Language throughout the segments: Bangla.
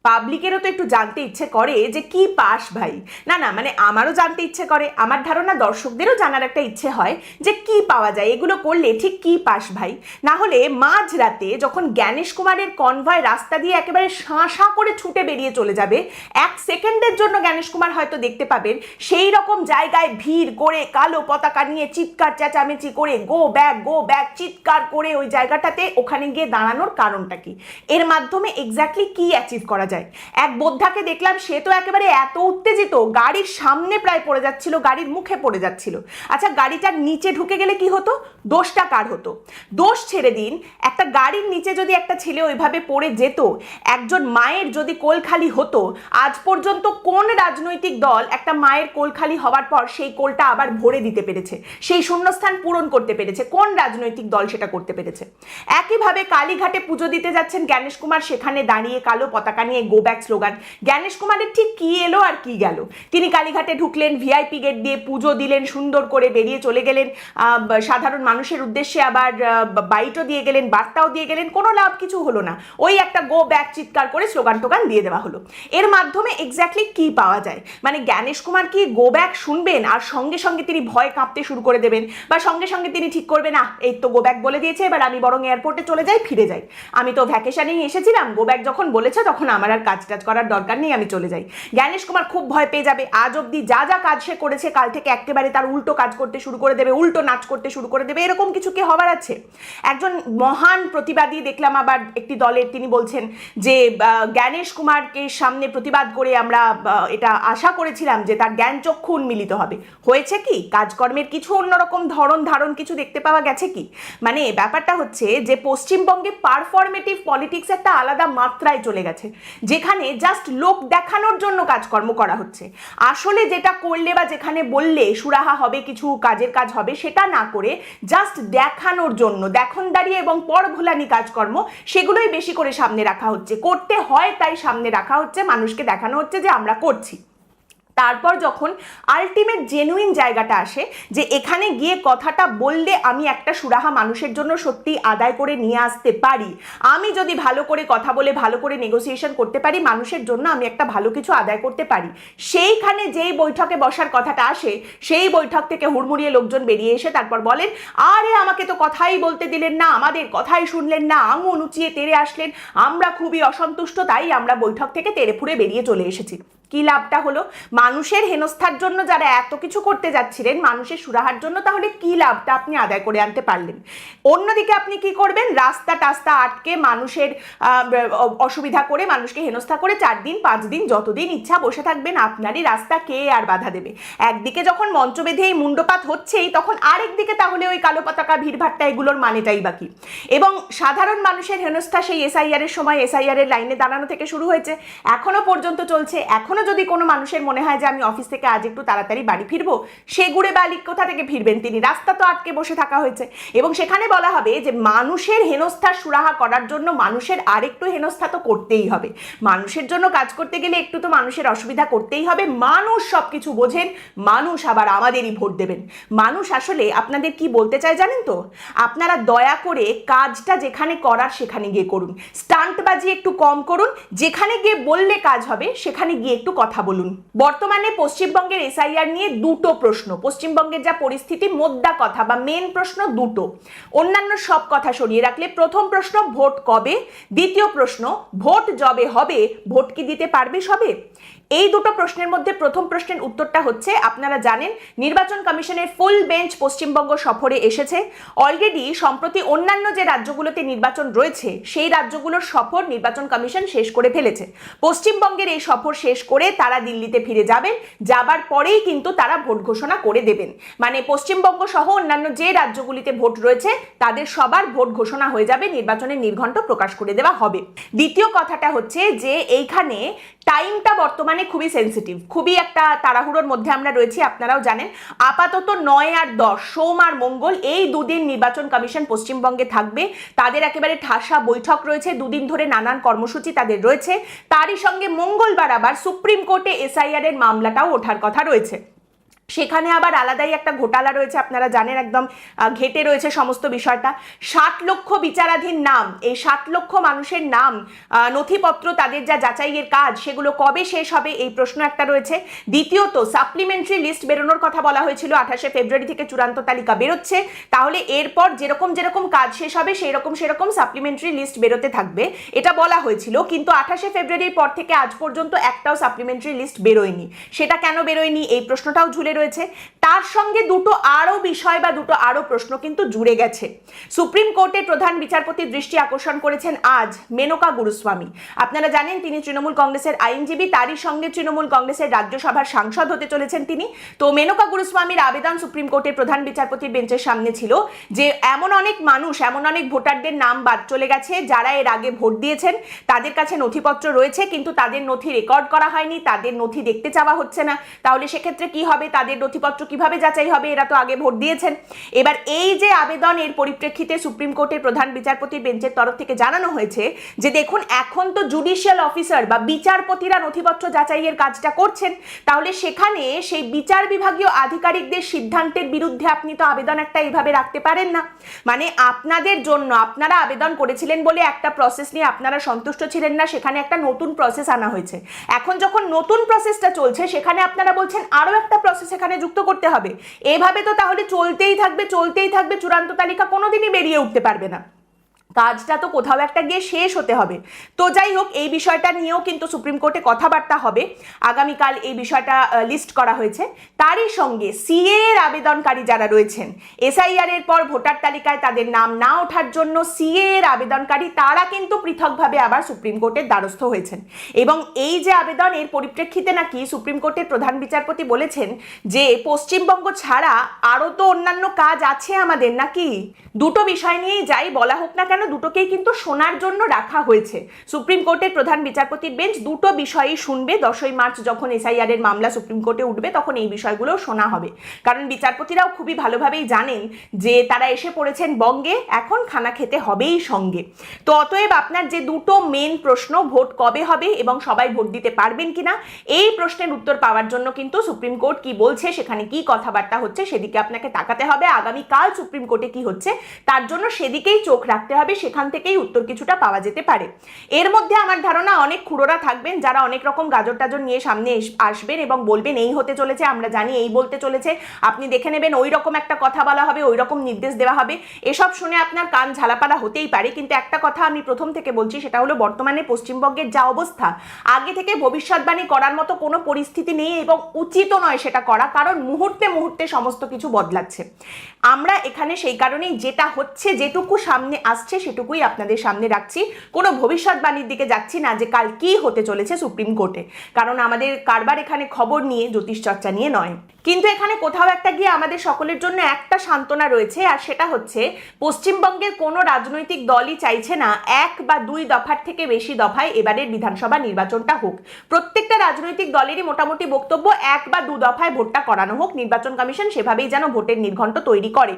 পাবলিকেরও তো একটু জানতে ইচ্ছে করে যে কি পাস ভাই। না না, মানে আমারও জানতে ইচ্ছে করে, আমার ধারণা দর্শকদেরও জানার একটা ইচ্ছে হয় যে কি পাওয়া যায়, এগুলো করলে ঠিক কি পাস ভাই। না হলে মাঝরাতে যখন জ্ঞানেশ কুমারের কনভয় রাস্তা দিয়ে একেবারে শাঁ শাঁ করে ছুটে বেরিয়ে চলে যাবে, এক সেকেন্ডের জন্য জ্ঞানেশ কুমার হয়তো দেখতে পাবেন সেই রকম জায়গায় ভিড় করে কালো পতাকা নিয়ে চিৎকার চেঁচামেচি করে গো ব্যাক চিৎকার করে ওই জায়গাটাতে ওখানে গিয়ে দাঁড়ানোর কারণটা কি, এর মাধ্যমে এক্স্যাক্টলি কি অ্যাচিভ করা যায়। এক বোদ্ধাকে দেখলাম, সে তো একেবারে এত উত্তেজিত, গাড়ির সামনে প্রায় পড়ে যাচ্ছিল, গাড়ির মুখে পড়ে যাচ্ছিল। আচ্ছা, গাড়িটার নিচে ঢুকে গেলে কি হতো? দোষটা কার হতো? দোষ ছেড়ে দিন, একটা গাড়ির নিচে যদি একটা ছেলে ওইভাবে পড়ে যেত, একজন মায়ের যদি কোল খালি হতো, আজ পর্যন্ত কোন রাজনৈতিক দল একটা মায়ের কোল খালি হওয়ার পর সেই কোলটা আবার ভরে দিতে পেরেছে, সেই শূন্যস্থান পূরণ করতে পেরেছে? কোন রাজনৈতিক দল সেটা করতে পেরেছে? একইভাবে কালীঘাটে পুজো দিতে যাচ্ছেন জ্ঞানেশ কুমার, সেখানে দাঁড়িয়ে কালো পতাকা নিয়ে গো ব্যাক স্লোগান। জ্ঞানেশ কুমারের ঠিক কি এলো আর কি গেল? তিনি কালীঘাটে ঢুকলেন, ভিআইপি গেট দিয়ে পুজো দিলেন, সুন্দর করে বেরিয়ে চলে গেলেন, সাধারণ মানুষের উদ্দেশ্যে আবার বাইটও দিয়ে গেলেন, বার্তাও দিয়ে গেলেন, কোনো লাভ কিছু হলো না। ওই একটা গো ব্যাক চিৎকার করে স্লোগান টোগান দিয়ে দেওয়া হলো। এর মাধ্যমে এক্স্যাক্টলি কি পাওয়া যায়? মানে জ্ঞানেশ কুমার কি গো ব্যাক শুনবেন আর সঙ্গে সঙ্গে তিনি ভয় কাঁপতে শুরু করে দেবেন, বা সঙ্গে সঙ্গে তিনি ঠিক করবেন না এই তো গো ব্যাক বলে দিয়েছে, এবার আমি বরং এয়ারপোর্টে চলে যাই, ফিরে যাই, আমি তো ভ্যাকেশনেই এসেছিলাম, গো ব্যাক যখন বলেছে তখন আমার আর কাজ টাজ করার দরকার নেই, আমি চলে যাই। জ্ঞানেশ কুমার খুব ভয় পেয়ে যাবে। আজ অব্দি যা যা কাজ সে করেছে, কাল থেকে একেবারে তার উল্টো কাজ করতে শুরু করে দেবে, উল্টো নাচ করতে শুরু করে দেবে। এরকম কিছু কি হবার আছে? একজন মহান প্রতিবাদী দেখলাম আবার একটি দলের, তিনি বলছেন যে জ্ঞানেশ কুমারকে সামনে প্রতিবাদ করে আমরা এটা আশা করেছিলাম যে তার জ্ঞান চক্ষু উন্মিলিত হবে। হয়েছে কি? কাজকর্মের কিছু অন্যরকম ধরন ধারণ কিছু দেখতে পাওয়া গেছে কি? মানে ব্যাপারটা হচ্ছে যে পশ্চিমবঙ্গে পারফরমেটিভ পলিটিক্স একটা আলাদা মাত্রায় চলে গেছে, যেখানে জাস্ট লোক দেখানোর জন্য কাজকর্ম করা হচ্ছে। আসলে যেটা করলে বা যেখানে বললে সুরাহা হবে, কিছু কাজের কাজ হবে, সেটা না করে জাস্ট দেখানোর জন্য দেখনদারি এবং পরভুলানি কাজকর্ম, সেগুলোই বেশি করে সামনে রাখা হচ্ছে। করতে হয় তাই সামনে রাখা হচ্ছে, মানুষকে দেখানো হচ্ছে যে আমরা করছি। তারপর যখন আলটিমেট জেনুইন জায়গাটা আসে, যে এখানে গিয়ে কথাটা বললে আমি একটা সুরাহা মানুষের জন্য সত্যি আদায় করে নিয়ে আসতে পারি, আমি যদি ভালো করে কথা বলে ভালো করে নেগোসিয়েশন করতে পারি, মানুষের জন্য আমি একটা ভালো কিছু আদায় করতে পারি, সেইখানে যেই বৈঠকে বসার কথাটা আসে, সেই বৈঠক থেকে হুড়মুড়িয়ে লোকজন বেরিয়ে এসে তারপর বলেন, আরে আমাকে তো কথাই বলতে দিলেন না, আমাদের কথাই শুনলেন না, আঙুল উঁচিয়ে তেড়ে আসলেন, আমরা খুবই অসন্তুষ্ট, তাই আমরা বৈঠক থেকে তেড়ে ফুড়ে বেরিয়ে চলে এসেছি। কি লাভটা হলো? মানুষের হেনস্থার জন্য যারা এত কিছু করতে যাচ্ছিলেন, মানুষের সুরাহার জন্য, তাহলে কি লাভটা আপনি আদায় করে আনতে পারলেন? অন্যদিকে আপনি কি করবেন? রাস্তা টাস্তা আটকে মানুষের অসুবিধা করে, মানুষকে হেনস্থা করে 4 দিন 5 দিন যতদিন ইচ্ছা বসে থাকবেন, আপনারই রাস্তা কে আর বাধা দেবে? একদিকে যখন মঞ্চ বেঁধে এই মুন্ডপাত হচ্ছেই, তখন আরেকদিকে তাহলে ওই কালো পতাকা ভিড়ভাট্টা এগুলোর মানেটাই বাকি। এবং সাধারণ মানুষের হেনস্থা সেই এসআইআর এর সময় এসআইআর এর লাইনে দাঁড়ানো থেকে শুরু হয়েছে, এখনো পর্যন্ত চলছে। এখনো যদি কোনো মানুষের মনে হয় যে আমি অফিস থেকে আজ একটু তাড়াতাড়ি বাড়ি ফিরবো, সে গুড়ে বালি কোথা থেকে ফিরবেন তিনি? রাস্তা তো আটকে বসে থাকা হয়েছে। এবং সেখানে বলা হবে যে মানুষের হেনস্থার সুরাহা করার জন্য মানুষের আরেকটু হেনস্থা তো করতেই হবে, মানুষের জন্য কাজ করতে গেলে একটু তো মানুষের অসুবিধা করতেই হবে। মানুষ সবকিছু বোঝেন, মানুষ আবার আমাদেরই ভোট দেবেন। মানুষ আসলে আপনাদের কি বলতে চায় জানেন তো? আপনারা দয়া করে কাজটা যেখানে করার সেখানে গিয়ে করুন, স্টান্টবাজি একটু কম করুন, যেখানে গিয়ে বললে কাজ হবে সেখানে গিয়ে একটু কথা বলুন। বর্তমানে পশ্চিমবঙ্গের এসআইআর নিয়ে দুটো প্রশ্ন, পশ্চিমবঙ্গের যা পরিস্থিতি, মোদ্দা কথা বা মেন প্রশ্ন দুটো। অন্যান্য সব কথা সরিয়ে রাখলে প্রথম প্রশ্ন ভোট কবে, দ্বিতীয় প্রশ্ন ভোট যবে হবে ভোট কি দিতে পারবে সবে? এই দুটো প্রশ্নের মধ্যে প্রথম প্রশ্নের উত্তরটা হচ্ছে, আপনারা জানেন নির্বাচন কমিশনের ফুল বেঞ্চ পশ্চিমবঙ্গ সফরে এসেছে। অলরেডি সম্প্রতি অন্যান্য যে রাজ্যগুলোতে নির্বাচন রয়েছে সেই রাজ্যগুলোর সফর নির্বাচন কমিশন শেষ করে ফেলেছে। পশ্চিমবঙ্গের এই সফর শেষ করে তারা দিল্লিতে ফিরে যাবেন, যাবার পরেই কিন্তু তারা ভোট ঘোষণা করে দেবেন। মানে পশ্চিমবঙ্গ সহ অন্যান্য যে রাজ্যগুলিতে ভোট রয়েছে তাদের সবার ভোট ঘোষণা হয়ে যাবে, নির্বাচনের নির্ঘণ্ট প্রকাশ করে দেওয়া হবে। দ্বিতীয় কথাটা হচ্ছে যে এইখানে টাইমটা বর্তমানে খুবই সেন্সিটিভ, খুবই একটা তাড়াহুড়োর মধ্যে আমরা রয়েছি, আপনারাও জানেন। আপাতত 9 আর 10 সোম আর মঙ্গল এই দুদিন নির্বাচন কমিশন পশ্চিমবঙ্গে থাকবে। তাদের একেবারে ঠাসা বৈঠক রয়েছে, দুদিন ধরে নানান কর্মসূচি তাদের রয়েছে। তারই সঙ্গে মঙ্গলবার আবার সুপ্রিম কোর্টে এসআইআর এর মামলাটাও ওঠার কথা রয়েছে। সেখানে আবার আলাদাই একটা ঘোটালা রয়েছে, আপনারা জানেন, একদম ঘেটে রয়েছে সমস্ত বিষয়টা। 60 লক্ষ বিচারাধীন নাম, এই 60 লক্ষ মানুষের নাম নথিপত্র তাদের যা যাচাইয়ের কাজ সেগুলো কবে শেষ হবে এই প্রশ্ন একটা রয়েছে। দ্বিতীয়ত সাপ্লিমেন্টারি লিস্ট বেরোনোর কথা বলা হয়েছিল, 28শে ফেব্রুয়ারি থেকে চূড়ান্ত তালিকা বেরোচ্ছে, তাহলে এরপর যেরকম কাজ শেষ হবে সেরকম সাপ্লিমেন্টারি লিস্ট বেরোতে থাকবে এটা বলা হয়েছিল, কিন্তু 28শে ফেব্রুয়ারির পর থেকে আজ পর্যন্ত একটাও সাপ্লিমেন্টারি লিস্ট বেরোয়নি। সেটা কেন বেরোয়নি এই প্রশ্নটাও ঝুলে রয়েছে। তার সঙ্গে দুটো আরো বিষয় বা দুটো আরো প্রশ্ন কিন্তু জুড়ে গেছে। সুপ্রিম কোর্টের প্রধান বিচারপতির দৃষ্টি আকর্ষণ করেছেন আজ মেনকা গুরুস্বামী। আপনারা জানেন তিনি তৃণমূল কংগ্রেসের আইনজীবী, তারই সঙ্গে তৃণমূল কংগ্রেসের রাজ্যসভার সাংসদ হতে চলেছেন তিনি। তো মেনকা গুরুস্বামীর আবেদন সুপ্রিম কোর্টের প্রধান বিচারপতির বেঞ্চের সামনে ছিল যে এমন অনেক মানুষ, এমন অনেক ভোটারদের নাম বাদ চলে গেছে যারা এর আগে ভোট দিয়েছেন, তাদের কাছে নথিপত্র রয়েছে কিন্তু তাদের নথি রেকর্ড করা হয়নি, তাদের নথি দেখতে চাওয়া হচ্ছে না। তাহলে সেক্ষেত্রে কি হবে, তাদের নথিপত্র কিভাবে যাচাই হবে, এরা তো আগে ভোট দিয়েছেন। এবার এই যে আবেদন, এর পরিপ্রেক্ষিতে সুপ্রিম কোর্টের প্রধান বিচারপতির বেঞ্চের তরফ থেকে জানানো হয়েছে যে দেখুন এখন তো জুডিশিয়াল অফিসার বা বিচারপতিরা নথিপত্র যাচাইয়ের কাজটা করছেন, তাহলে সেখানে সেই বিচার বিভাগীয় আধিকারিকদের সিদ্ধান্তের বিরুদ্ধে আপনি তো আবেদন একটা এইভাবে রাখতে পারেন না। মানে আপনাদের জন্য, আপনারা আবেদন করেছিলেন বলে একটা প্রসেস নিয়ে আপনারা সন্তুষ্ট ছিলেন না, সেখানে একটা নতুন প্রসেস আনা হয়েছে। এখন যখন নতুন প্রসেসটা চলছে সেখানে আপনারা বলছেন আরো একটা প্রসেস এখানে যুক্ত করতে হবে। এভাবে তো তাহলে চলতেই থাকবে, চূড়ান্ত তালিকা কোনোদিনই বেরিয়ে উঠতে পারবে না, কাজটা তো কোথাও একটা গিয়ে শেষ হতে হবে। তো যাই হোক, এই বিষয়টা নিয়েও কিন্তু সুপ্রিম কোর্টে কথাবার্তা হবে, আগামীকাল এই বিষয়টা লিস্ট করা হয়েছে। তারই সঙ্গে সিএ এর আবেদনকারী যারা রয়েছেন, এসআইআর এর পর ভোটার তালিকায় তাদের নাম না ওঠার জন্য সিএ এর আবেদনকারী, তারা কিন্তু পৃথকভাবে আবার সুপ্রিম কোর্টের দ্বারস্থ হয়েছেন। এবং এই যে আবেদন, এর পরিপ্রেক্ষিতে নাকি সুপ্রিম কোর্টের প্রধান বিচারপতি বলেছেন যে পশ্চিমবঙ্গ ছাড়া আরও তো অন্যান্য কাজ আছে আমাদের নাকি। দুটো বিষয় নিয়েই যাই বলা হোক না কেন, দুটোকেই কিন্তু শোনার জন্য রাখা হয়েছে। সুপ্রিম কোর্টের প্রধান বিচারপতির বেঞ্চ দুটো বিষয়ই শুনবে। 10ই মার্চ যখন এসআইআর এর মামলা সুপ্রিম কোর্টে উঠবে তখন এই বিষয়গুলো শোনা হবে, কারণ বিচারপতিরাও খুবই ভালোভাবেই জানেন যে তারা এসে পড়েছেন বঙ্গে, এখন খানা খেতে হবেই সঙ্গে। তো অতএব আপনার যে দুটো মেন প্রশ্ন, ভোট কবে হবে এবং সবাই ভোট দিতে পারবেন কিনা, এই প্রশ্নের উত্তর পাওয়ার জন্য কিন্তু সুপ্রিম কোর্ট কি বলছে, সেখানে কি কথাবার্তা হচ্ছে সেদিকে আপনাকে তাকাতে হবে। আগামীকাল সুপ্রিম কোর্টে কি হচ্ছে তার জন্য সেদিকেই চোখ রাখতে হবে, সেখান থেকেই উত্তর কিছুটা পাওয়া যেতে পারে। এর মধ্যে আমার ধারণা অনেক খুড়োরা থাকবেন যারা অনেক রকম গাজর টাজর নিয়ে সামনে আসবেন এবং বলবেন এই হতে চলেছে, আমরা জানি এই বলতে চলেছে, আপনি দেখে নেবেন ওই রকম একটা কথা বলা হবে, ওই রকম নির্দেশ দেওয়া হবে। এসব শুনে আপনার কান ঝালাপালা হতেই পারে, কিন্তু একটা কথা আমি প্রথম থেকে বলছি, সেটা হলো বর্তমানে পশ্চিমবঙ্গের যা অবস্থা, আগে থেকে ভবিষ্যৎবাণী করার মতো কোনো পরিস্থিতি নেই এবং উচিতও নয় সেটা করা, কারণ মুহূর্তে মুহূর্তে সমস্ত কিছু বদলাচ্ছে। আমরা এখানে সেই কারণেই যেটা হচ্ছে, যেটুকু সামনে আসছে সেটুকুই আপনাদের সামনে রাখছি, কোনো ভবিষ্যৎবাণীর দিকে যাচ্ছি না যে কাল কি হতে চলেছে সুপ্রিম কোর্টে, কারণ আমাদের কারবার এখানে খবর নিয়ে, জ্যোতিষ চর্চা নিয়ে নয়। কিন্তু এখানে কোথাও একটা গিয়ে আমাদের সকলের জন্য একটা সান্ত্বনা রয়েছে, আর সেটা হচ্ছে পশ্চিমবঙ্গের কোনো রাজনৈতিক দলই চাইছে না 1 বা 2 দফার থেকে বেশি দফায় এবারের বিধানসভা নির্বাচনটা হোক। প্রত্যেকটা রাজনৈতিক দলেরই মোটামুটি বক্তব্য 1 বা 2 দফায় ভোটটা করানো হোক, নির্বাচন কমিশন সেভাবেই যেন ভোটের নির্ঘণ্ট তৈরি করে।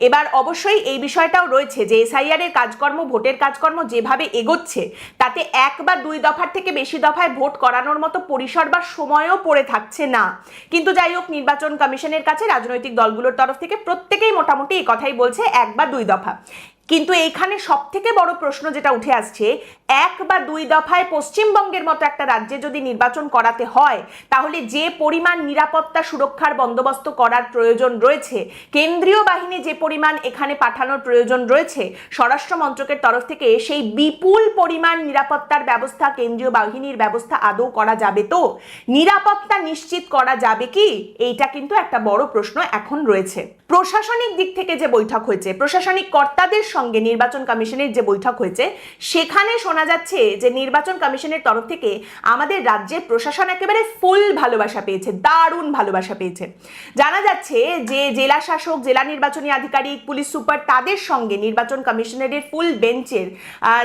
এবার অবশ্যই এই বিষয়টাও রয়েছে যে এসআইআর এর কাজকর্ম, ভোটের কাজকর্ম যেভাবে এগোচ্ছে তাতে 1 বা 2 দফার থেকে বেশি দফায় ভোট করানোর মতো পরিসর বা সময়ও পড়ে থাকছে না। কিন্তু যাই হোক, নির্বাচন কমিশনের কাছে রাজনৈতিক দলগুলোর তরফ থেকে প্রত্যেকেই মোটামুটি এই কথাই বলছে 1 বা 2 দফা। কিন্তু এইখানে সব থেকে বড় প্রশ্ন যেটা উঠে আসছে, 1 বা 2 দফায় পশ্চিমবঙ্গের মতো একটা রাজ্যে যদি নির্বাচন করাতে হয়, তাহলে যে পরিমাণ নিরাপত্তা সুরক্ষার বন্দোবস্ত করার প্রয়োজন রয়েছে, কেন্দ্রীয় বাহিনী যে পরিমাণ এখানে পাঠানোর প্রয়োজন রয়েছে স্বরাষ্ট্র মন্ত্রকের তরফ থেকে, সেই বিপুল পরিমাণ নিরাপত্তার ব্যবস্থা, কেন্দ্রীয় বাহিনীর ব্যবস্থা আদৌ করা যাবে তো? নিরাপত্তা নিশ্চিত করা যাবে কি? এইটা কিন্তু একটা বড় প্রশ্ন এখন রয়েছে। প্রশাসনিক দিক থেকে যে বৈঠক হয়েছে, প্রশাসনিক কর্তাদের সঙ্গে নির্বাচন কমিশনের যে বৈঠক হয়েছে, সেখানে শোনা যাচ্ছে যে নির্বাচন কমিশনের তরফ থেকে আমাদের রাজ্যের প্রশাসন একেবারে ফুল ভালোবাসা পেয়েছে, দারুণ ভালোবাসা পেয়েছে। জানা যাচ্ছে যে জেলা শাসক, জেলা নির্বাচনী আধিকারিক, পুলিশ সুপার, তাদের সঙ্গে নির্বাচন কমিশনারের ফুল বেঞ্চের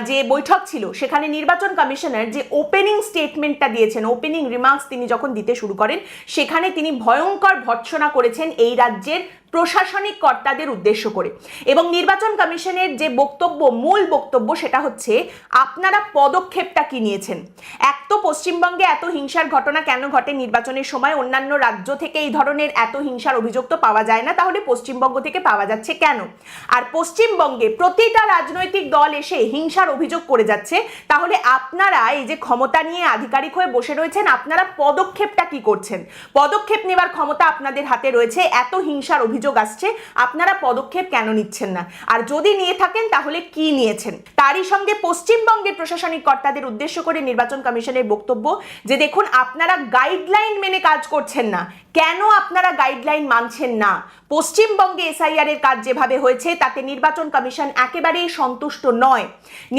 যে বৈঠক ছিল, সেখানে নির্বাচন কমিশনার যে ওপেনিং স্টেটমেন্টটা দিয়েছেন, ওপেনিং রিমার্কস তিনি যখন দিতে শুরু করেন, সেখানে তিনি ভয়ঙ্কর ভর্ৎসনা করেছেন এই রাজ্যের প্রশাসনিক কর্তাদের উদ্দেশ্য করে। এবং নির্বাচন কমিশনের যে বক্তব্য, মূল বক্তব্য, সেটা হচ্ছে আপনারা পদক্ষেপটা কি নিয়েছেন। এক তো পশ্চিমবঙ্গে এত হিংসার ঘটনা কেন ঘটে নির্বাচনের সময়, অন্যান্য রাজ্য থেকে এই ধরনের এত হিংসার অভিযোগ তো পাওয়া যায় না, তাহলে পশ্চিমবঙ্গ থেকে পাওয়া যাচ্ছে কেন? আর পশ্চিমবঙ্গে প্রতিটা রাজনৈতিক দল এসে হিংসার অভিযোগ করে যাচ্ছে, তাহলে আপনারা এই যে ক্ষমতা নিয়ে আধিকারিক হয়ে বসে রয়েছেন, আপনারা পদক্ষেপটা কি করছেন? পদক্ষেপ নেবার ক্ষমতা আপনাদের হাতে রয়েছে, এত হিংসার অভিযোগ আসছে, আপনারা পদক্ষেপ কেন নিচ্ছেন না? আর যদি নিয়ে থাকেন তাহলে কি নিয়েছেন? তারই সঙ্গে পশ্চিমবঙ্গের প্রশাসনিক কর্তাদের উদ্দেশ্য করে নির্বাচন কমিশনের বক্তব্য যে দেখুন, আপনারা গাইডলাইন মেনে কাজ করছেন না। কেন আপনারা গাইডলাইন মানছেন না? পশ্চিমবঙ্গে এসআইআর এর কাজ যেভাবে হয়েছে তাতে নির্বাচন কমিশন একেবারেই সন্তুষ্ট নয়।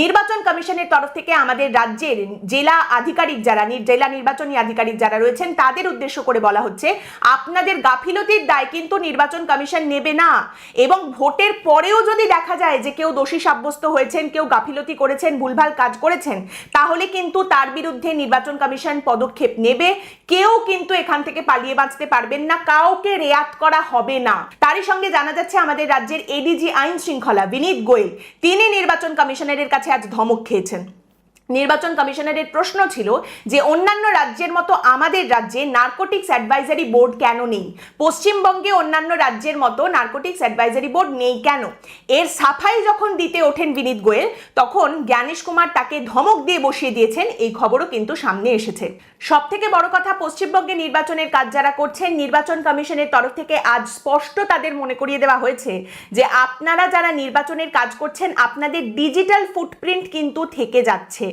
নির্বাচন কমিশনের তরফ থেকে আমাদের রাজ্যের জেলা আধিকারিক যারা, জেলা নির্বাচনী আধিকারিক যারা রয়েছেন, তাদের উদ্দেশ্য করে বলা হচ্ছে আপনাদের গাফিলতির দায় কিন্তু নির্বাচন কমিশন নেবে না। এবং ভোটের পরেও যদি দেখা যায় যে কেউ দোষী সাব্যস্ত হয়েছেন, কেউ গাফিলতি করেছেন, ভুলভাল কাজ করেছেন, তাহলে কিন্তু তার বিরুদ্ধে নির্বাচন কমিশন পদক্ষেপ নেবে। কেউ কিন্তু এখান থেকে পালিয়ে বাঁচতে পারবেন না, কাউকে রেয়াত করা হবে না। তারই সঙ্গে জানা যাচ্ছে আমাদের রাজ্যের এডিজি আইন শৃঙ্খলা বিনীত গোয়েল, তিনি নির্বাচন কমিশনারের কাছে আজ ধমক খেয়েছেন। নির্বাচন কমিশনারের প্রশ্ন ছিল যে অন্যান্য রাজ্যের মতো আমাদের রাজ্যে নার্কোটিক্স অ্যাডভাইজারি বোর্ড কেন নেই? পশ্চিমবঙ্গে অন্যান্য রাজ্যের মতো নার্কোটিক্স অ্যাডভাইজারি বোর্ড নেই কেন? এর সাফাই যখন দিতে ওঠেন বিনীত গোয়েল, তখন জ্ঞানেশ কুমার তাকে ধমক দিয়ে বসিয়ে দিয়েছেন। এই খবরও কিন্তু সামনে এসেছে। সব থেকে বড় কথা, পশ্চিমবঙ্গে নির্বাচনের কাজ যারা করছেন, নির্বাচন কমিশনের তরফ থেকে আজ স্পষ্ট তাদের মনে করিয়ে দেওয়া হয়েছে যে আপনারা যারা নির্বাচনের কাজ করছেন, আপনাদের ডিজিটাল ফুটপ্রিন্ট কিন্তু থেকে যাচ্ছে।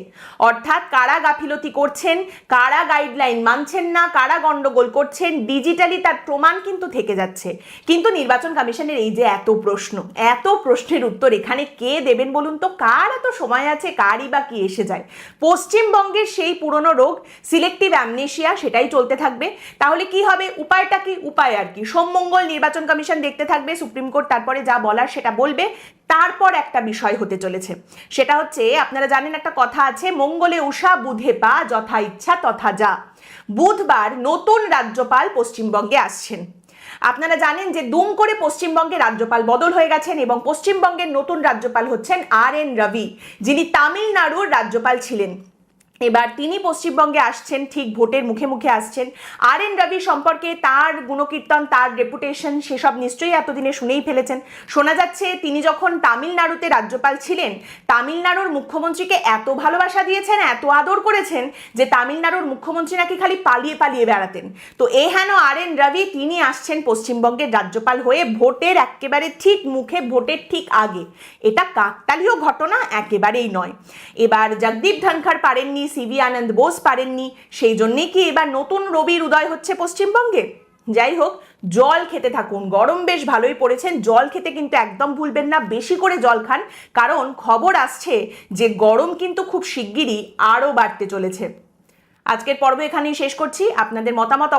অর্থাৎ কারা গাফিলতি করছেন, কারা গাইডলাইন মানছেন না, কারা গন্ডগোল করছেন, ডিজিটালি তার প্রমাণ কিন্তু থেকে যাচ্ছে। কিন্তু নির্বাচন কমিশনের এই যে এত প্রশ্ন, এত প্রশ্নের উত্তর এখানে কে দেবেন বলুন তো? কার এত সময় আছে, কারই বা কি এসে যায়? পশ্চিমবঙ্গের সেই পুরনো রোগ সিলেক্টিভ অ্যামনেশিয়া, সেটাই চলতে থাকবে। তাহলে কি হবে? উপায়টা কি? উপায় আর কি, সোমমঙ্গল নির্বাচন কমিশন দেখতে থাকবে, সুপ্রিম কোর্ট তারপরে যা বলার সেটা বলবে। তারপর একটা বিষয় হতে চলেছে, সেটা হচ্ছে আপনারা জানেন একটা কথা আছে, মঙ্গলে উষা বুধে পা, যথা ইচ্ছা তথা যা। বুধবার নতুন রাজ্যপাল পশ্চিমবঙ্গে আসছেন। আপনারা জানেন যে দুম করে পশ্চিমবঙ্গে রাজ্যপাল বদল হয়ে গেছেন এবং পশ্চিমবঙ্গের নতুন রাজ্যপাল হচ্ছেন RN রবি, যিনি তামিলনাড়ুর রাজ্যপাল ছিলেন। এবার তিনি পশ্চিমবঙ্গে আসছেন, ঠিক ভোটের মুখে মুখে আসছেন। RN রবি সম্পর্কে তার গুণকীর্তন, তার রেপুটেশন, সেসব নিশ্চয়ই এতদিনে শুনেই ফেলেছেন। শোনা যাচ্ছে তিনি যখন তামিলনাড়ুতে রাজ্যপাল ছিলেন, তামিলনাড়ুর মুখ্যমন্ত্রীকে এত ভালোবাসা দিয়েছেন, এত আদর করেছেন যে তামিলনাড়ুর মুখ্যমন্ত্রী নাকি খালি পালিয়ে পালিয়ে বেড়াতেন। তো এ হেন RN রবি তিনি আসছেন পশ্চিমবঙ্গের রাজ্যপাল হয়ে, ভোটের একেবারে ঠিক মুখে, ভোটের ঠিক আগে। এটা কাকতালীয় ঘটনা একেবারেই নয়। এবার জগদীপ ধনখড় পারেননি, সিভি আনন্দ বোস পারেননি, সেই জন্যই কি এবার নতুন রবির উদয় হচ্ছে পশ্চিমবঙ্গে? যাই হোক, জল খেতে থাকুন, গরম বেশ ভালোই পড়েছেন, জল খেতে কিন্তু একদম ভুলবেন না, বেশি করে জল খান, কারণ খবর আসছে যে গরম কিন্তু খুব শিগগিরই আরও বাড়তে চলেছে। আজকের পর্ব এখানেই শেষ করছি। আপনাদের মতামত